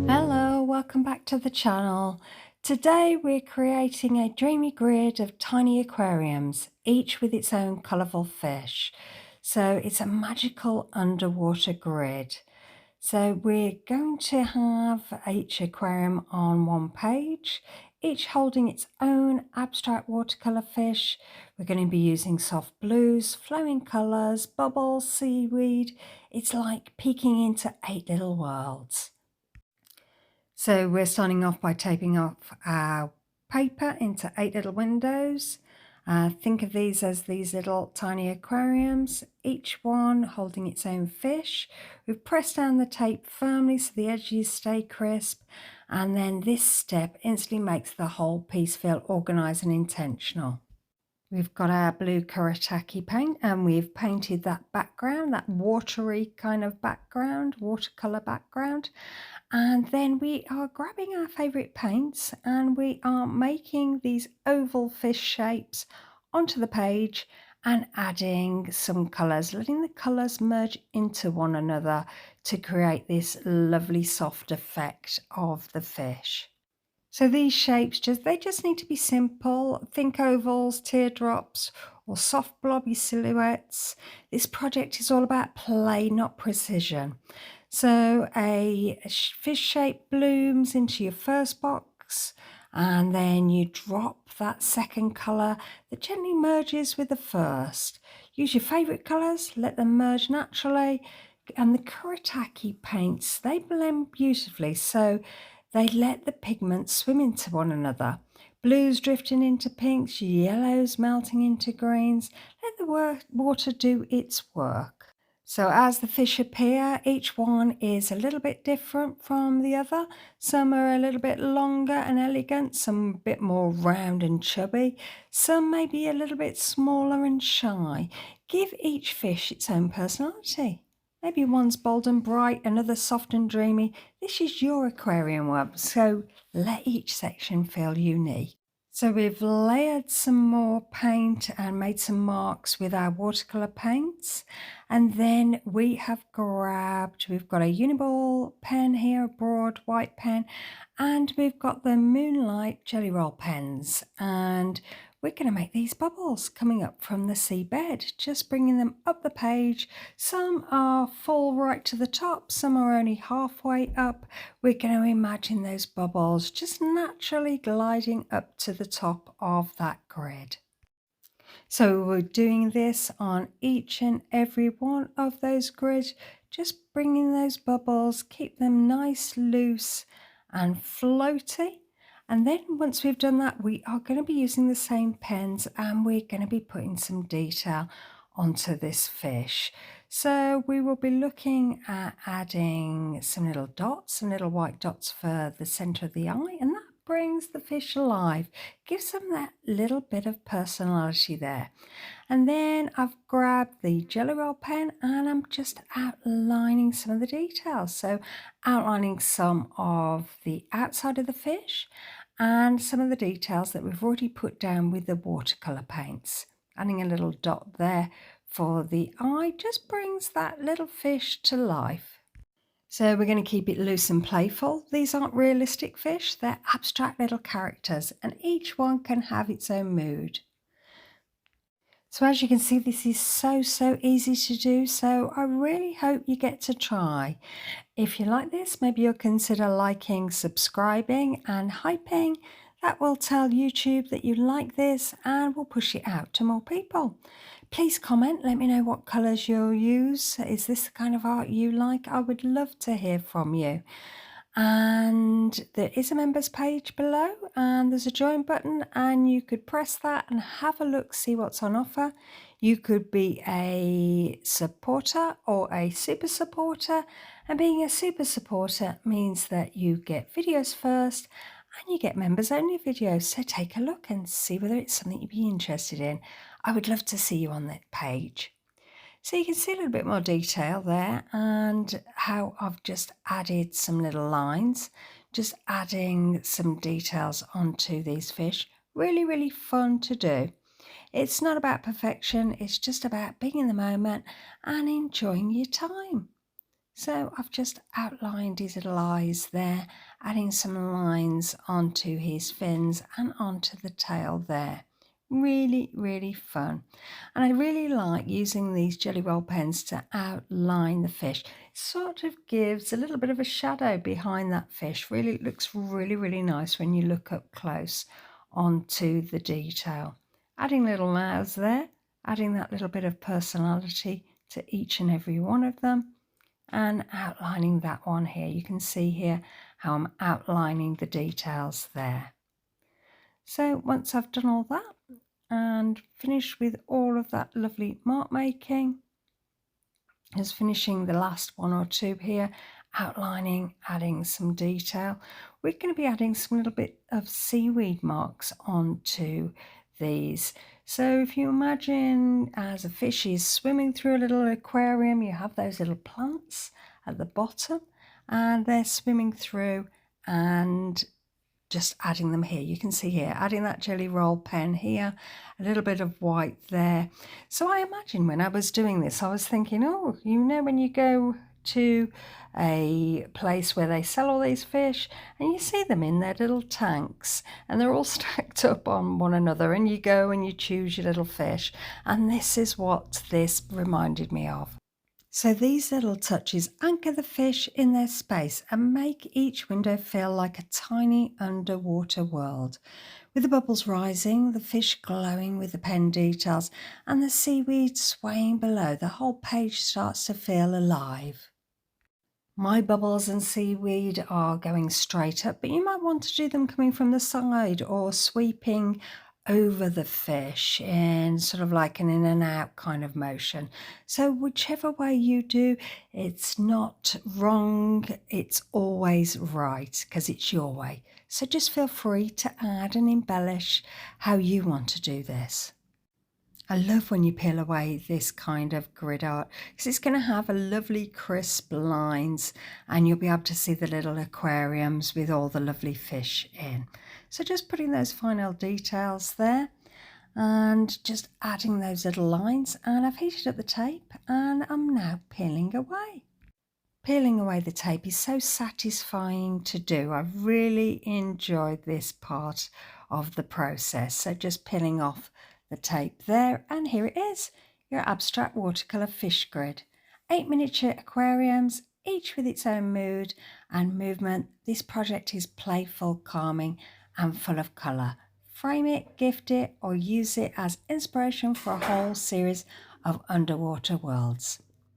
Hello, welcome back to the channel. Today we're creating a dreamy grid of tiny aquariums, each with its own colourful fish. So it's a magical underwater grid. So we're going to have each aquarium on one page, each holding its own abstract watercolour fish. We're going to be using soft blues, flowing colours, bubbles, seaweed. It's like peeking into 8 little worlds. So we're starting off by taping off our paper into 8 little windows. Think of these as these little tiny aquariums, each one holding its own fish. We've pressed down the tape firmly so the edges stay crisp, and then this step instantly makes the whole piece feel organised and intentional. We've got our blue Kuretake paint and we've painted that background, that watery kind of background, watercolour background. And then we are grabbing our favourite paints and we are making these oval fish shapes onto the page and adding some colours, letting the colours merge into one another to create this lovely soft effect of the fish. So these shapes they just need to be simple. Think ovals, teardrops, or soft blobby silhouettes. This project is all about play, not precision. So a fish shape blooms into your first box, and then you drop that second colour that gently merges with the first. Use your favourite colours, let them merge naturally. And the Kuretake paints, they blend beautifully, so they let the pigments swim into one another. Blues drifting into pinks, yellows melting into greens. Let the water do its work. So as the fish appear, each one is a little bit different from the other. Some are a little bit longer and elegant, some a bit more round and chubby. Some may be a little bit smaller and shy. Give each fish its own personality. Maybe one's bold and bright, another soft and dreamy. This is your aquarium web, so let each section feel unique. So we've layered some more paint and made some marks with our watercolour paints. And then we've got a uniball pen here, a broad white pen, and we've got the Moonlight Gelly Roll pens. And we're going to make these bubbles coming up from the seabed, just bringing them up the page. Some are full right to the top, some are only halfway up. We're going to imagine those bubbles just naturally gliding up to the top of that grid. So we're doing this on each and every one of those grids, just bringing those bubbles, keep them nice, loose and floaty. And then once we've done that, we are going to be using the same pens and we're going to be putting some detail onto this fish. So we will be looking at adding some little dots, some little white dots for the centre of the eye, and that brings the fish alive, gives them that little bit of personality there. And then I've grabbed the Jelly Roll pen and I'm just outlining some of the details. So outlining some of the outside of the fish and some of the details that we've already put down with the watercolour paints. Adding a little dot there for the eye just brings that little fish to life. So we're going to keep it loose and playful. These aren't realistic fish, they're abstract little characters and each one can have its own mood. So as you can see, this is so easy to do, so I really hope you get to try. If you like this, maybe you'll consider liking, subscribing and hyping. That will tell YouTube that you like this and will push it out to more people. Please comment, let me know what colours you'll use. Is this the kind of art you like? I would love to hear from you. And there is a members page below and there's a join button and you could press that and have a look, see what's on offer. You could be a supporter or a super supporter, and being a super supporter means that you get videos first and you get members only videos. So take a look and see whether it's something you'd be interested in. I would love to see you on that page. So you can see a little bit more detail there and how I've just added some little lines, just adding some details onto these fish. Really fun to do. It's not about perfection, it's just about being in the moment and enjoying your time. So I've just outlined his little eyes there, adding some lines onto his fins and onto the tail there. Really, really fun. And I really like using these jelly roll pens to outline the fish. It sort of gives a little bit of a shadow behind that fish. Really, it looks really, really nice when you look up close onto the detail. Adding little mouths there, adding that little bit of personality to each and every one of them, and outlining that one here. You can see here how I'm outlining the details there. So once I've done all that and finished with all of that lovely mark making, just finishing the last one or two here, outlining, adding some detail. We're going to be adding some little bit of seaweed marks onto these. So if you imagine as a fish is swimming through a little aquarium, you have those little plants at the bottom and they're swimming through, and just adding them here. You can see here, adding that jelly roll pen here, a little bit of white there. So I imagine when I was doing this, I was thinking, oh, you know, when you go to a place where they sell all these fish and you see them in their little tanks and they're all stacked up on one another, and you go and you choose your little fish, and this is what this reminded me of. So these little touches anchor the fish in their space and make each window feel like a tiny underwater world. With the bubbles rising, the fish glowing with the pen details, and the seaweed swaying below, the whole page starts to feel alive. My bubbles and seaweed are going straight up, but you might want to do them coming from the side or sweeping over the fish in sort of like an in and out kind of motion. So whichever way you do, it's not wrong, it's always right because it's your way. So just feel free to add and embellish how you want to do this. I love when you peel away this kind of grid art because it's going to have a lovely crisp lines and you'll be able to see the little aquariums with all the lovely fish in. So just putting those final details there and just adding those little lines, and I've heated up the tape and I'm now peeling away. Peeling away the tape is so satisfying to do. I've really enjoyed this part of the process. So just peeling off the tape there, and here it is, your abstract watercolour fish grid. 8 miniature aquariums, each with its own mood and movement. This project is playful, calming and full of colour. Frame it, gift it or use it as inspiration for a whole series of underwater worlds.